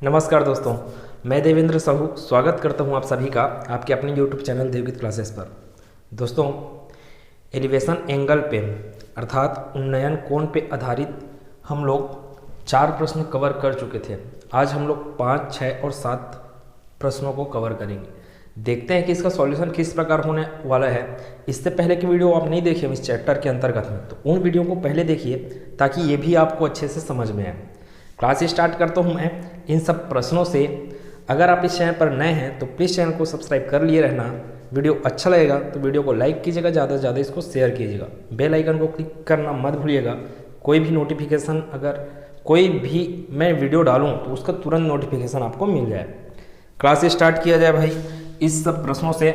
नमस्कार दोस्तों, मैं देवेंद्र साहू स्वागत करता हूं आप सभी का आपके अपने यूट्यूब चैनल देवगीत क्लासेस पर। दोस्तों, एलिवेशन एंगल पे अर्थात उन्नयन कोण पे आधारित हम लोग 4 प्रश्न कवर कर चुके थे। आज हम लोग 5, 6 और 7 प्रश्नों को कवर करेंगे। देखते हैं कि इसका सॉल्यूशन किस प्रकार होने वाला है। इससे पहले की वीडियो आप नहीं देखे इस चैप्टर के अंतर्गत में, तो उन वीडियो को पहले देखिए ताकि ये भी आपको अच्छे से समझ में आए। क्लास स्टार्ट करता हूँ मैं इन सब प्रश्नों से। अगर आप इस चैनल पर नए हैं तो प्लीज़ चैनल को सब्सक्राइब कर लिए रहना। वीडियो अच्छा लगेगा तो वीडियो को लाइक कीजिएगा, ज़्यादा से ज़्यादा इसको शेयर कीजिएगा। बेल आइकन को क्लिक करना मत भूलिएगा। कोई भी नोटिफिकेशन, अगर कोई भी मैं वीडियो डालूँ तो उसका तुरंत नोटिफिकेशन आपको मिल जाए। क्लास स्टार्ट किया जाए भाई इस सब प्रश्नों से।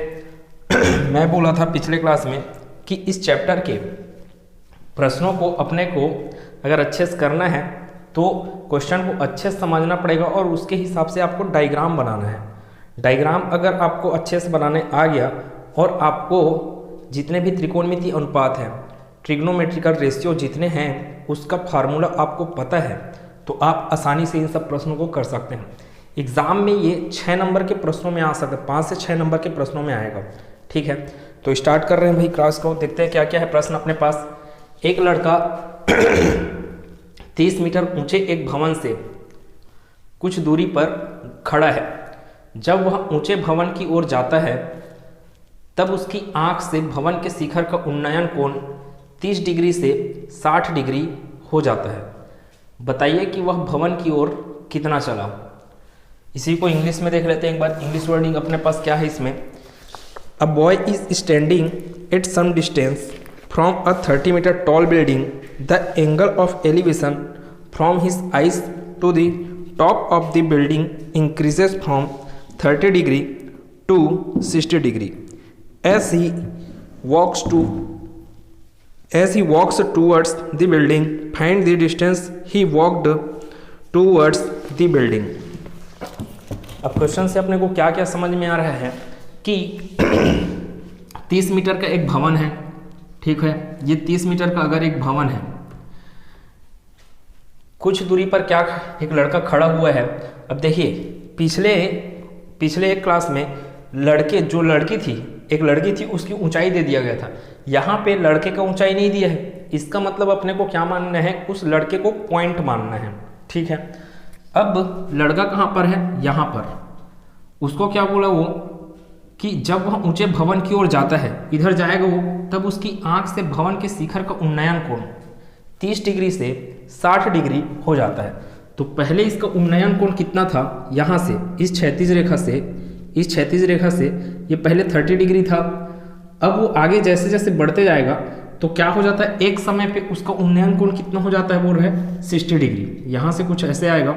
मैं बोला था पिछले क्लास में कि इस चैप्टर के प्रश्नों को अपने को अगर अच्छे से करना है तो क्वेश्चन को अच्छे से समझना पड़ेगा और उसके हिसाब से आपको डायग्राम बनाना है। डायग्राम अगर आपको अच्छे से बनाने आ गया और आपको जितने भी त्रिकोणमितीय अनुपात हैं, ट्रिग्नोमेट्रिकल रेशियो जितने हैं, उसका फार्मूला आपको पता है तो आप आसानी से इन सब प्रश्नों को कर सकते हैं। एग्जाम में ये 6 नंबर के प्रश्नों में आ सकते हैं, 5 से 6 नंबर के प्रश्नों में आएगा। ठीक है, तो स्टार्ट कर रहे हैं भाई क्लास को। देखते हैं क्या क्या है प्रश्न अपने पास। एक लड़का 30 मीटर ऊंचे एक भवन से कुछ दूरी पर खड़ा है। जब वह ऊंचे भवन की ओर जाता है तब उसकी आंख से भवन के शिखर का उन्नयन कोण 30 डिग्री से 60 डिग्री हो जाता है। बताइए कि वह भवन की ओर कितना चला। इसी को इंग्लिश में देख लेते हैं एक बार। इंग्लिश वर्डिंग अपने पास क्या है इसमें। A boy is standing at some distance from a 30 meter tall building. The angle of elevation from his eyes to the top of the building increases from 30 degree to 60 degree as he walks towards the building. Find the distance he walked towards the building. अब question से अपने को क्या क्या समझ में आ रहा है कि 30 मीटर का एक भवन है। ठीक है, ये 30 मीटर का अगर एक भवन है, कुछ दूरी पर क्या एक लड़का खड़ा हुआ है। अब देखिए पिछले एक क्लास में एक लड़की थी उसकी ऊंचाई दे दिया गया था। यहाँ पे लड़के का ऊंचाई नहीं दिया है। इसका मतलब अपने को क्या मानना है, उस लड़के को पॉइंट मानना है। ठीक है, अब लड़का कहाँ पर है, यहाँ पर। उसको क्या बोला वो कि जब वह ऊंचे भवन की ओर जाता है, इधर जाएगा वो, तब उसकी आंख से भवन के शिखर का उन्नयन कोण 30 डिग्री से 60 डिग्री हो जाता है। तो पहले इसका उन्नयन कोण कितना था, यहाँ से इस क्षैतिज रेखा से ये पहले 30 डिग्री था। अब वो आगे जैसे जैसे बढ़ते जाएगा तो क्या हो जाता है, एक समय पे उसका उन्नयन कोण कितना हो जाता है, बोल रहे हैं 60 डिग्री। यहाँ से कुछ ऐसे आएगा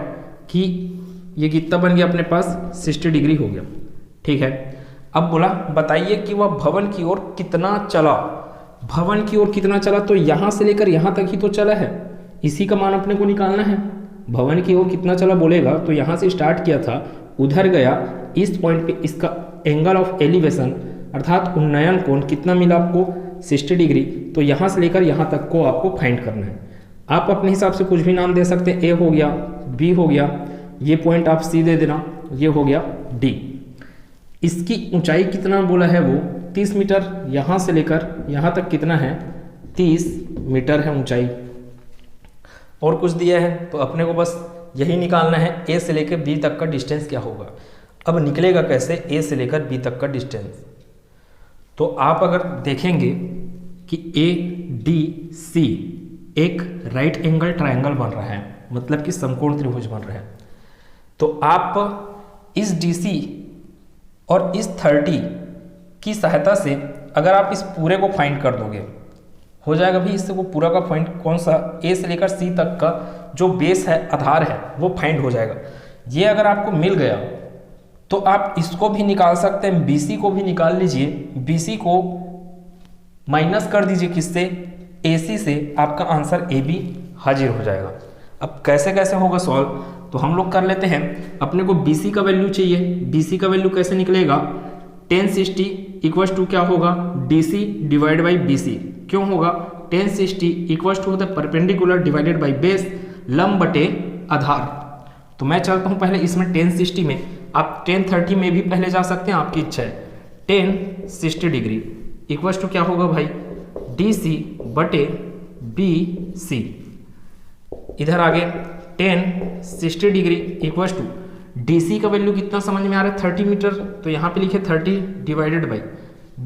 कि ये कितना बन गया अपने पास, 60 डिग्री हो गया। ठीक है, अब बोला बताइए कि वह भवन की ओर कितना चला। भवन की ओर कितना चला, तो यहाँ से लेकर यहाँ तक ही तो चला है। इसी का मान अपने को निकालना है। भवन की ओर कितना चला बोलेगा तो यहाँ से स्टार्ट किया था, उधर गया, इस पॉइंट पे इसका एंगल ऑफ एलिवेशन अर्थात उन्नयन कोण कितना मिला आपको, 60 डिग्री। तो यहाँ से लेकर यहाँ तक को आपको फाइंड करना है। आप अपने हिसाब से कुछ भी नाम दे सकते हैं। ए हो गया, बी हो गया, ये पॉइंट आप सी दे देना, ये हो गया डी। इसकी ऊंचाई कितना बोला है वो 30 मीटर, यहाँ से लेकर यहाँ तक कितना है, 30 मीटर है ऊंचाई। और कुछ दिया है तो अपने को बस यही निकालना है, ए से लेकर बी तक का डिस्टेंस क्या होगा। अब निकलेगा कैसे ए से लेकर बी तक का डिस्टेंस, तो आप अगर देखेंगे कि ए डी सी एक राइट एंगल ट्रायंगल बन रहा है, मतलब कि समकोण त्रिभुज बन रहा है। तो आप इस DC और इस 30 की सहायता से अगर आप इस पूरे को फाइंड कर दोगे, हो जाएगा भी इससे वो पूरा का पॉइंट कौन सा, ए से लेकर सी तक का जो बेस है, आधार है, वो फाइंड हो जाएगा। ये अगर आपको मिल गया तो आप इसको भी निकाल सकते हैं, BC को भी निकाल लीजिए। BC को माइनस कर दीजिए किससे, AC से, आपका आंसर AB हाजिर हो जाएगा। अब कैसे कैसे होगा सॉल्व, तो हम लोग कर लेते हैं। अपने को BC का वैल्यू चाहिए। BC का वैल्यू कैसे निकलेगा, 1060 इक्वल्स टू क्या होगा, DC डिवाइड बाई BC। क्यों होगा, 1060 इक्वल्स टू होता है परपेंडिकुलर डिवाइडेड बाई बेस, लंब बटे आधार। तो मैं चलता हूँ पहले इसमें 1060 में, आप 1030 में भी पहले जा सकते हैं, आपकी इच्छा है। 1060 डिग्री इक्वल टू क्या होगा भाई, DC बटे BC। इधर आगे 1060 डिग्री इक्वल टू DC का वैल्यू कितना समझ में आ रहा है, 30 मीटर, तो यहाँ पे लिखे 30 डिवाइडेड बाई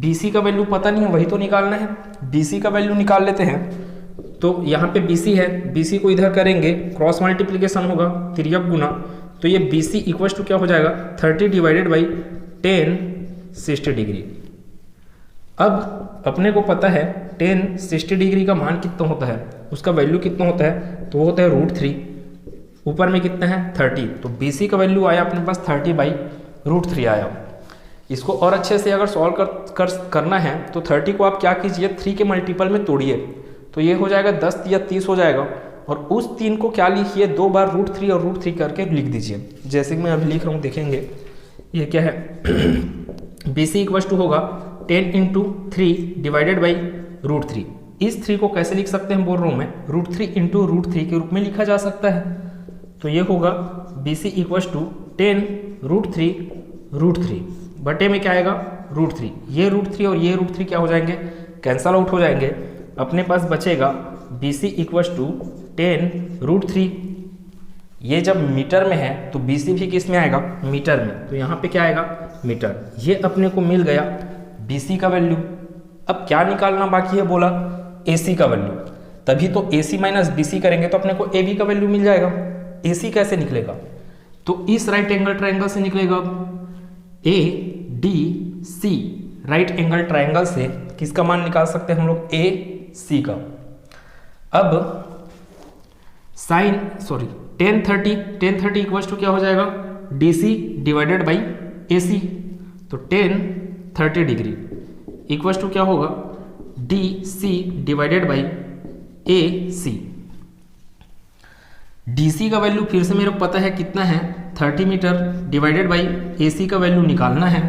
BC का वैल्यू पता नहीं है, वही तो निकालना है। BC का वैल्यू निकाल लेते हैं, तो यहाँ पे BC है, BC को इधर करेंगे क्रॉस मल्टीप्लिकेशन होगा, तिर्यक गुना, तो ये BC इक्वल टू क्या हो जाएगा, 30 डिवाइडेड बाई 1060 डिग्री। अब अपने को पता है 1060 डिग्री का मान कितना होता है, उसका वैल्यू कितना होता है, तो वो होता है √3, ऊपर में कितना है 30, तो BC का वैल्यू आया अपने पास 30/√3 आया। इसको और अच्छे से अगर सॉल्व करना है तो 30 को आप क्या कीजिए, 3 के मल्टीपल में तोड़िए, तो ये हो जाएगा 10 या 30 हो जाएगा, और उस 3 को क्या लिखिए, 2 बार √3 और √3 करके लिख दीजिए, जैसे कि मैं अभी लिख रहा हूँ, देखेंगे ये क्या है। BC इक्वल टू होगा 10 × 3 डिवाइडेड बाई √3। इस 3 को कैसे लिख सकते हैं बोल रहा हूँ मैं, √3 × √3 के रूप में लिखा जा सकता है, तो ये होगा BC इक्वल टू 10 √3 बटे में क्या आएगा √3, ये √3 और ये √3 क्या हो जाएंगे, कैंसल आउट हो जाएंगे, अपने पास बचेगा BC इक्वल टू 10 √3। ये जब मीटर में है तो BC भी किस में आएगा, मीटर में, तो यहाँ पे क्या आएगा मीटर। ये अपने को मिल गया BC का वैल्यू। अब क्या निकालना बाकी है बोला, AC का वैल्यू, तभी तो AC माइनस BC करेंगे तो अपने को AB का वैल्यू मिल जाएगा। AC कैसे निकलेगा, तो इस राइट एंगल ट्रायंगल से निकलेगा, ADC राइट एंगल ट्रायंगल से किसका मान निकाल सकते हैं हम लोग, AC का। अब साइन 1030 इक्वल टू क्या हो जाएगा, DC डिवाइडेड बाई AC, तो 1030 डिग्री इक्वल टू क्या होगा, DC divided by AC। DC का वैल्यू फिर से मेरे को पता है कितना है, 30 मीटर डिवाइडेड बाई AC का वैल्यू निकालना है,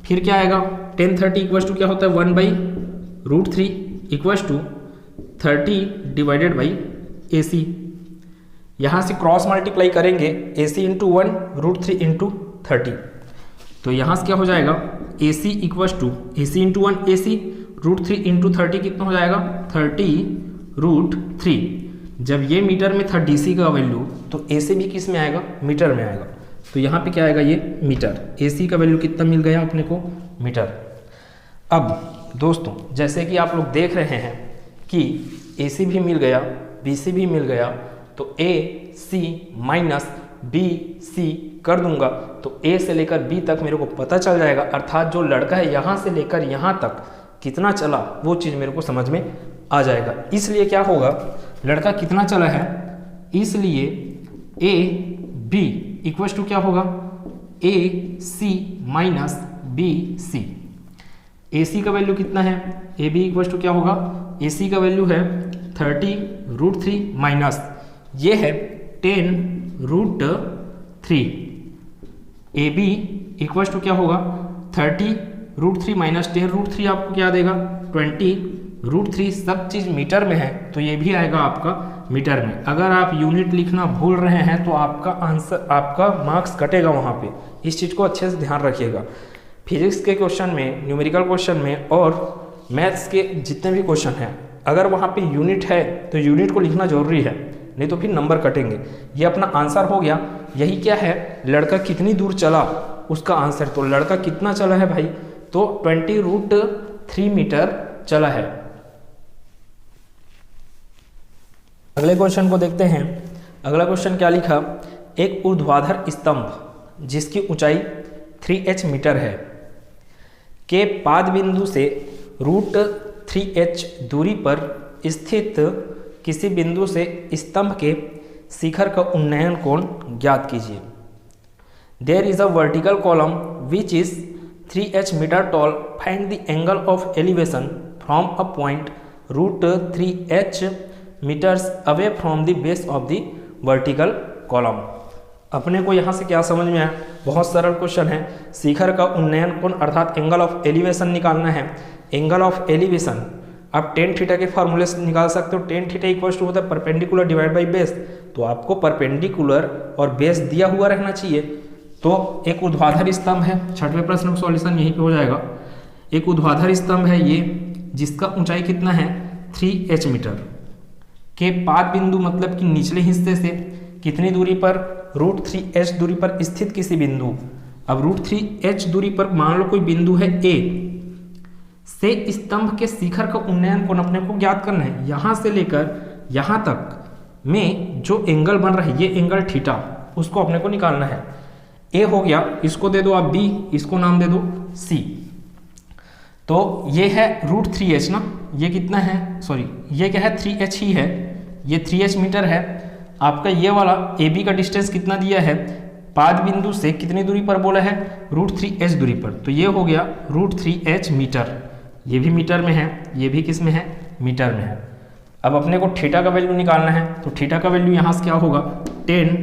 फिर क्या आएगा, 1030 इक्वल टू क्या होता है, 1/√3 equal to 30 divided by AC। यहाँ से क्रॉस मल्टीप्लाई करेंगे, AC × 1 √3 × 30, तो यहाँ से क्या हो जाएगा, AC equal to AC × 1 AC, √3 × 30 कितना हो जाएगा, 30√3। जब ये मीटर में था DC का वैल्यू, तो AC भी किस में आएगा, मीटर में आएगा, तो यहाँ पे क्या आएगा, ये मीटर। AC का वैल्यू कितना मिल गया अपने को, मीटर। अब दोस्तों जैसे कि आप लोग देख रहे हैं कि AC भी मिल गया, BC भी मिल गया, तो AC माइनस BC कर दूंगा, तो A से लेकर B तक मेरे को पता चल जाएगा, अर्थात जो लड़का है यहाँ से लेकर यहाँ तक कितना चला वो चीज़ मेरे को समझ में आ जाएगा। इसलिए क्या होगा, लड़का कितना चला है, इसलिए AB इक्वल टू क्या होगा, AC माइनस BC। AC का वैल्यू कितना है, AB इक्वल टू क्या होगा, AC का वैल्यू है 30√3 माइनस ये है 10√3। AB इक्वल टू क्या होगा, 30√3 माइनस 10√3 आपको क्या देगा, 20√3। सब चीज़ मीटर में है तो ये भी आएगा आपका मीटर में। अगर आप यूनिट लिखना भूल रहे हैं तो आपका आंसर, आपका मार्क्स कटेगा वहाँ पे। इस चीज़ को अच्छे से ध्यान रखिएगा। फिजिक्स के क्वेश्चन में, न्यूमेरिकल क्वेश्चन में और मैथ्स के जितने भी क्वेश्चन हैं, अगर वहाँ पे यूनिट है तो यूनिट को लिखना जरूरी है, नहीं तो फिर नंबर कटेंगे। ये अपना आंसर हो गया। यही क्या है, लड़का कितनी दूर चला उसका आंसर। तो लड़का कितना चला है भाई, तो 20√3 मीटर चला है। अगले क्वेश्चन को देखते हैं। अगला क्वेश्चन क्या लिखा, एक ऊर्ध्वाधर स्तंभ जिसकी ऊंचाई 3h मीटर है के पाद बिंदु से √3h दूरी पर स्थित किसी बिंदु से स्तंभ के शिखर का उन्नयन कोण ज्ञात कीजिए। There is a vertical column which is 3h meter tall. Find the angle of elevation from a point √3h meters away from the base of the vertical column. अपने को यहाँ से क्या समझ में आया, बहुत सरल क्वेश्चन है। शिखर का उन्नयन कोण अर्थात एंगल ऑफ एलिवेशन निकालना है। एंगल ऑफ एलिवेशन आप टेन थीटा के फार्मूले से निकाल सकते हो। टेन थीटा इक्वल टू होता है परपेंडिकुलर डिवाइड बाई बेस, तो आपको परपेंडिकुलर और बेस दिया हुआ रहना चाहिए। तो एक ऊर्ध्वाधर स्तंभ है, छठवें प्रश्न का सॉल्यूशन यहीं पे हो जाएगा। एक ऊर्ध्वाधर स्तंभ है ये, जिसका ऊंचाई कितना है 3h मीटर, के पाद बिंदु मतलब कि निचले हिस्से से कितनी दूरी पर, √3h दूरी पर स्थित किसी बिंदु। अब √3h दूरी पर मान लो कोई बिंदु है A से स्तंभ के शिखर का उन्नयन कोण अपने को ज्ञात करना है। यहां से लेकर यहां तक में जो एंगल बन रहा है, ये एंगल थीटा, उसको अपने को निकालना है। A हो गया, इसको दे दो आप B, इसको नाम दे दो C। तो ये है √3h ना, ये कितना है, सॉरी ये क्या है 3h ही है, ये 3h मीटर है। आपका ये वाला AB का डिस्टेंस कितना दिया है, पाद बिंदु से कितनी दूरी पर बोला है, √3h दूरी पर। तो ये हो गया √3h मीटर, ये भी मीटर में है, ये भी किस में है, मीटर में है। अब अपने को थीटा का वैल्यू निकालना है, तो थीटा का वैल्यू यहाँ से क्या होगा, tan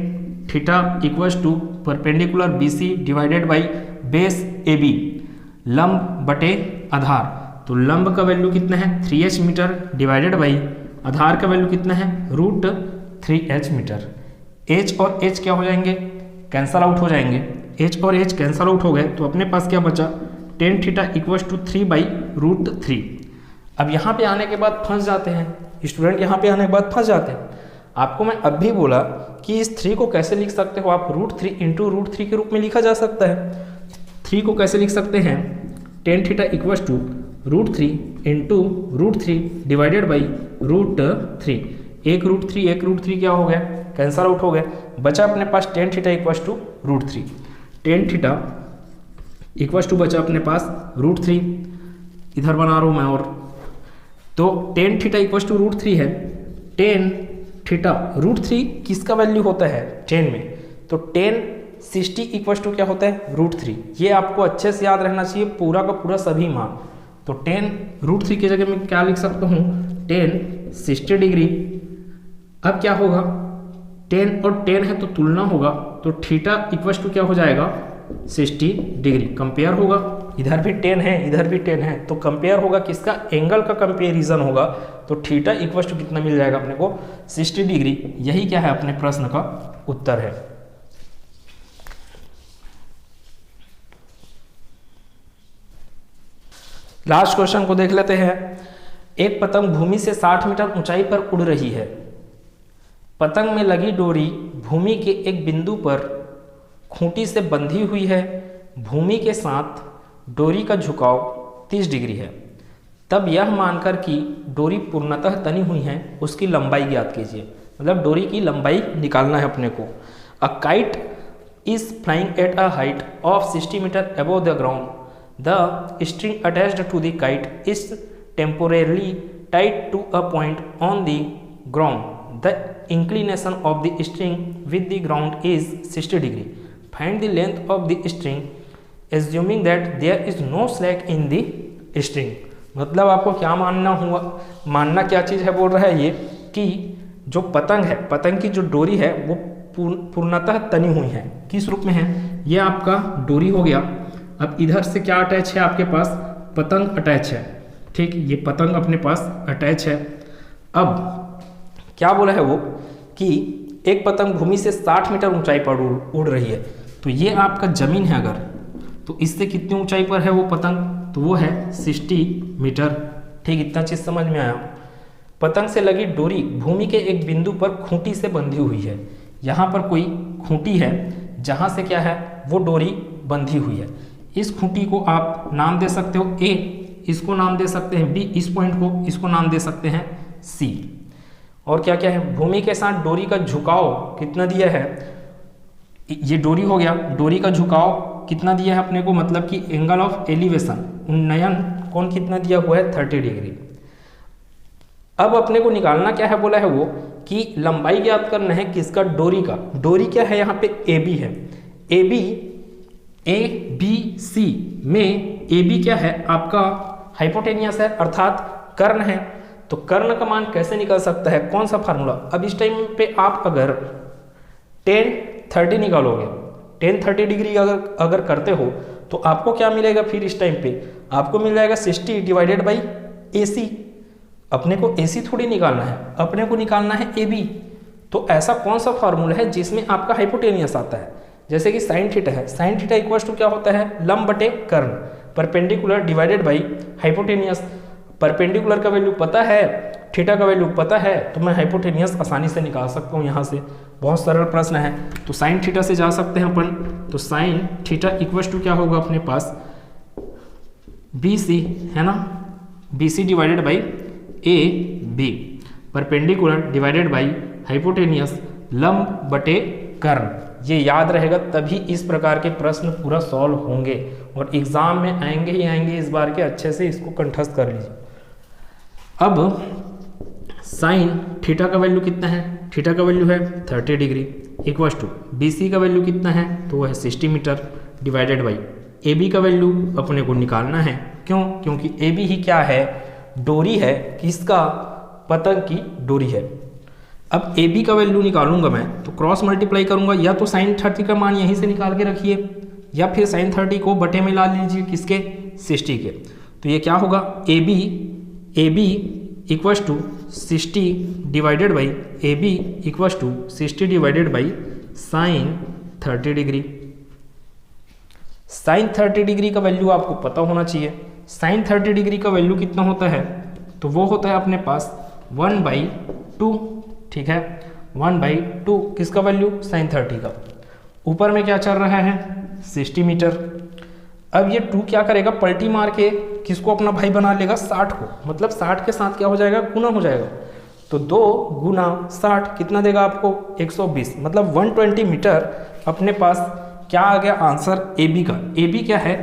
theta equals to perpendicular BC divided by base AB, लंब बटे आधार। तो लंब का वैल्यू कितना है 3h मीटर डिवाइडेड बाई आधार का वैल्यू कितना है √3h मीटर। h और h क्या हो जाएंगे, कैंसल आउट हो जाएंगे। h और h कैंसल आउट हो गए, तो अपने पास क्या बचा, tan थीटा इक्वल्स टू 3/√3। अब यहाँ पे आने के बाद फंस जाते हैं स्टूडेंट, यहाँ पे आने के बाद फंस जाते हैं। आपको मैं अब भी बोला कि इस 3 को कैसे लिख सकते हो आप, √3 इंटू √3 के रूप में लिखा जा सकता है। 3 को कैसे लिख सकते हैं, tan theta equals to √3 into √3 divided by √3। एक √3 क्या हो गया, कैंसल आउट हो गया, बचा अपने पास tan theta equals to √3। tan theta equals to बचा अपने पास √3, इधर बना रहा हूँ मैं, और तो tan थीटा इक्वल्स टू √3 है। tan थीटा √3 किसका वैल्यू होता है, tan में, तो tan 60 इक्वल्स टू क्या होता है √3। ये आपको अच्छे से याद रहना चाहिए, पूरा का पूरा सभी मान। तो tan √3 की जगह मैं क्या लिख सकता हूँ, tan 60 डिग्री। अब क्या होगा, tan और tan है तो तुलना होगा, तो थीटा इक्वल्स टू क्या हो जाएगा 60 डिग्री, कंपेयर होगा। इधर भी tan है, इधर भी tan है, तो कंपेयर होगा किसका, एंगल का कंपेरिजन होगा। तो थीटा इक्वल्स टू कितना मिल जाएगा अपने को 60 डिग्री। यही क्या है अपने प्रश्न का उत्तर है। लास्ट क्वेश्चन को देख लेते हैं। एक पतंग भूमि से 60 मीटर ऊंचाई पर उड़ रही है। पतंग में लगी डोरी भूमि के एक बिंदु पर खूंटी से बंधी हुई है। भूमि के साथ डोरी का झुकाव 30 डिग्री है। तब यह मानकर कि डोरी पूर्णतः तनी हुई है, उसकी लंबाई ज्ञात कीजिए। मतलब डोरी की लंबाई निकालना है अपने को। A kite is flying at a height of 60 meter above the ground. The string attached to the kite is temporarily tied to a point on the ground. The inclination of the string with the ground is 60 degree. Find the length of the string assuming that there is no slack in the string. मतलब आपको क्या मानना हुआ, मानना क्या चीज़ है बोल रहा है ये, कि जो पतंग है, पतंग की जो डोरी है वो पूर्णतः तनी हुई है। किस रूप में है, ये आपका डोरी हो गया। अब इधर से क्या अटैच है आपके पास, पतंग अटैच है, ठीक, ये पतंग अपने पास अटैच है। अब क्या बोला है वो कि एक पतंग भूमि से 60 मीटर ऊंचाई पर उड़ रही है। तो ये आपका जमीन है, अगर तो इससे कितनी ऊंचाई पर है वो पतंग, तो वो है 60 मीटर। ठीक, इतना चीज़ समझ में आया। पतंग से लगी डोरी भूमि के एक बिंदु पर खूंटी से बंधी हुई है। यहाँ पर कोई खूंटी है जहाँ से क्या है वो डोरी बंधी हुई है। इस खूंटी को आप नाम दे सकते हो A, इसको नाम दे सकते हैं B, इस पॉइंट को, इसको नाम दे सकते हैं C। और क्या क्या है, भूमि के साथ डोरी का झुकाव कितना दिया है, ये डोरी हो गया। डोरी का झुकाव कितना दिया है अपने को, मतलब कि एंगल ऑफ एलिवेशन, उन्नयन कोण कितना दिया हुआ है 30 डिग्री। अब अपने को निकालना क्या है बोला है वो कि लंबाई ज्ञात करना है किसका, डोरी का। डोरी क्या है यहाँ पे AB है। AB ABC में AB क्या है आपका हाइपोटेनियस है, अर्थात कर्ण है। तो कर्ण का मान कैसे निकल सकता है, कौन सा फार्मूला। अब इस टाइम पे आप अगर tan 30 निकालोगे, tan 30 डिग्री अगर करते हो तो आपको क्या मिलेगा, फिर इस टाइम पे आपको मिल जाएगा 60 डिवाइडेड बाई AC। अपने को AC थोड़ी निकालना है, अपने को निकालना है AB। तो ऐसा कौन सा फार्मूला है जिसमें आपका हाइपोटेनियस आता है? जैसे कि साइन थीटा है, साइन थीटा इक्वल टू क्या होता है? लंब बटे कर्ण, perpendicular divided by hypotenuse. Perpendicular का वैल्यू पता है, थीटा का वैल्यू पता है, तो मैं हाइपोटेनियस आसानी से निकाल सकता हूँ यहाँ से। बहुत सरल प्रश्न है। तो साइन थीटा से जा सकते हैं अपन। तो साइन थीटा इक्वल टू क्या होगा अपने पास? BC है ना, BC divided by AB, perpendicular divided by hypotenuse, लंब बटे कर्ण। ये याद रहेगा, तभी इस प्रकार के प्रश्न पूरा सॉल्व होंगे और एग्जाम में आएंगे ही आएंगे इस बार के। अच्छे से इसको कंठस्थ कर लीजिए। अब साइन थीटा का वैल्यू कितना है? थीटा का वैल्यू है 30 डिग्री इक्वल टू BC का वैल्यू कितना है? तो वो है 60 मीटर डिवाइडेड बाई AB का वैल्यू अपने को निकालना है। क्यों? क्योंकि AB ही क्या है? डोरी है। किसका? पतंग की डोरी है। अब AB का वैल्यू निकालूंगा मैं, तो क्रॉस मल्टीप्लाई करूंगा, या तो साइन 30 का मान यहीं से निकाल के रखिए, या फिर साइन 30 को बटे में ला लीजिए, किसके? 60 के। तो ये क्या होगा? AB equal to 60 divided by AB equal to 60 divided by sine 30 degree. Sine 30 degree का वैल्यू आपको पता होना चाहिए। साइन 30 डिग्री का वैल्यू कितना होता है? तो वो होता है अपने पास 1/2। ठीक है, 1/2 किसका वैल्यू? साइन 30 का। ऊपर में क्या चल रहा है? 60 मीटर। अब ये 2 क्या करेगा? पलटी मार के किसको अपना भाई बना लेगा? 60 को। मतलब 60 के साथ क्या हो जाएगा? गुना हो जाएगा। तो 2 गुना 60 कितना देगा आपको? 120। मतलब 120 मीटर अपने पास क्या आ गया आंसर? AB का। AB क्या है?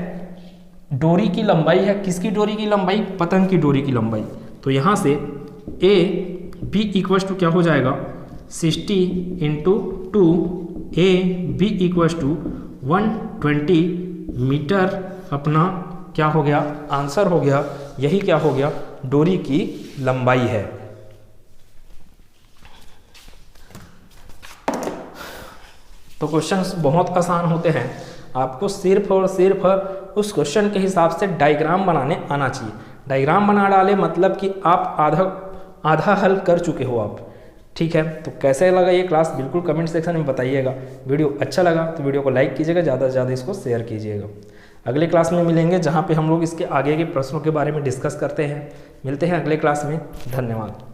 डोरी की लंबाई है। किसकी डोरी की लंबाई? पतंग की डोरी की लंबाई। तो यहाँ से AB इक्वल टू क्या हो जाएगा? 60 into 2, AB equal to 120 meter अपना क्या हो गया? आंसर हो गया। यही क्या हो गया? डोरी की लंबाई है। तो क्वेश्चंस बहुत आसान होते हैं। आपको सिर्फ और सिर्फ उस क्वेश्चन के हिसाब से डायग्राम बनाने आना चाहिए। डायग्राम बना डाले मतलब कि आप आधा हल कर चुके हो आप। ठीक है, तो कैसे लगा ये क्लास बिल्कुल कमेंट सेक्शन में बताइएगा। वीडियो अच्छा लगा तो वीडियो को लाइक कीजिएगा, ज़्यादा से ज़्यादा इसको शेयर कीजिएगा। अगले क्लास में मिलेंगे जहाँ पे हम लोग इसके आगे के प्रश्नों के बारे में डिस्कस करते हैं। मिलते हैं अगले क्लास में। धन्यवाद।